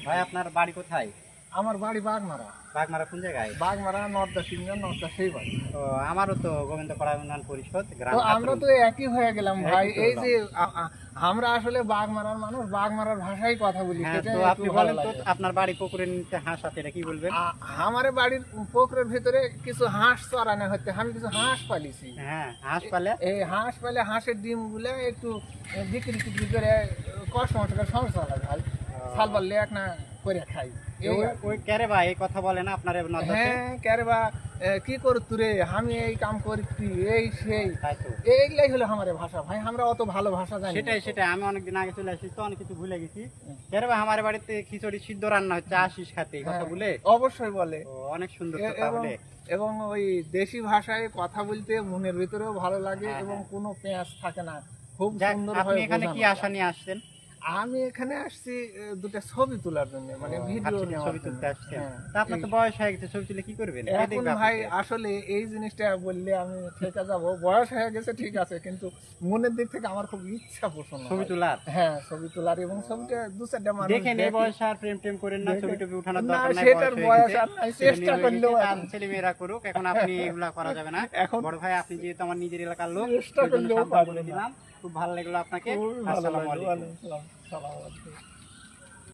ভাই আপনার বাড়ি কোথায়? আমার বাড়ি বাগমারা। বাগমারা কোন জায়গায়? বাগমারা নর্দা সিংহ নর্দা সেই বাড়ি। তো আমারও তো গোবিন্দপাড়া উন্নয়ন পরিষদ গ্রাম তো আমরা তো একই হয়ে গেলাম ভাই। একই তো এই যে আমরা আসলে বাগমারার মানুষ, বাগমারার ভাষাই কথা বলি। হ্যাঁ, সেটাই তো একটু আপনি ভালো বলেন তো লাগে। আপনার বাড়ি পুকুরের নিচে হাঁস আছে, এটা কি বলবেন? আমার বাড়ির পুকুরের ভিতরে কিছু হাঁস চড়ানো হচ্ছে, আমি কিছু হাঁস পালিছি। হ্যাঁ, হাঁস পালে এই হাঁস পালে হাঁসের ডিম গুলো একটু বিক্রি টিক্রি করে কষ্ট মষ্ট করে সংসার চালাই ভাই। সাল পারলে এক না করে খাই। এই আর কি। ওই ক্যারে ভাই এই কথা বলে না আপনার নদাতে? হ্যাঁ কেরে বা কি করত রে, আমি এই কাম করছি এই সেই, তাই তো, এইগুলাই হলো আমার ভাষা ভাই। আমরা অত ভালো ভাষা জানি না। সেটাই আমি অনেকদিন আগে চলে আসছি তো অনেক কিছু ভুলে গেছি। ক্যারে ভাই আমার বাড়িতে খিচুড়ি সিদ্ধ রান্না হচ্ছে, আসিস খাতে, এই কথা হ্যাঁ, বলে অবশ্যই বলে। ও, অনেক সুন্দর তো এবং তাহলে। এবং ওই দেশি ভাষায় কথা বলতে মনের ভিতরেও ভালো লাগে হ্যাঁ, এবং হ্যাঁ। কোনো পেঁয়াজ থাকে না, খুব যাক, সুন্দর আপনি এখানে কি আশা নিয়ে আসছেন? আমি এখানে আসছি দুটো ছবি তোলার জন্য, মানে ভিডিও ভার্সিটির নেওয়ার ছবি জন্য। তুলতে আসছেন? হ্যাঁ, তা আপনার তো এই- বয়স হয়ে গেছে, ছবি তুলে কি করবেন? কে এখন দেখবে ভাই আপনাকে? আসলে এই জিনিসটা বললে আমি ঠেকে যাব, বয়স হয়ে গেছে ঠিক আছে, কিন্তু মনের দিক থেকে আমার খুব ইচ্ছা পোষণ ছবি তোলার? হ্যাঁ ছবি তোলার, এবং ছবিটা দু চারটা মানুষ দেখেন এই দেখে- বয়স আর প্রেম টেম করেন না, দেখে- ছবি টবি উঠানোর না, দরকার নাই, সেটার বয়স হয়ে বয়স গেছে। আর নাই, ছেলে চেষ্টা মেয়ে হয়ে করলেও গেছে, এখন। তার ছেলে মেয়েরা করুক, এখন আপনি এগুলা করা যাবে না। এখন বড় ভাই আপনি যেহেতু আমার নিজের এলাকার লোক, চেষ্টা সেই জন্য করলেও সাবধান পারবো বলে না। দিলাম। খুব ভালো লাগলো আপনাকে। খুবই ভালো আসসালামু লাগলো। আলাইকুম। ওয়ালাইকুম আসসালাম। সালাম আলাইকুম।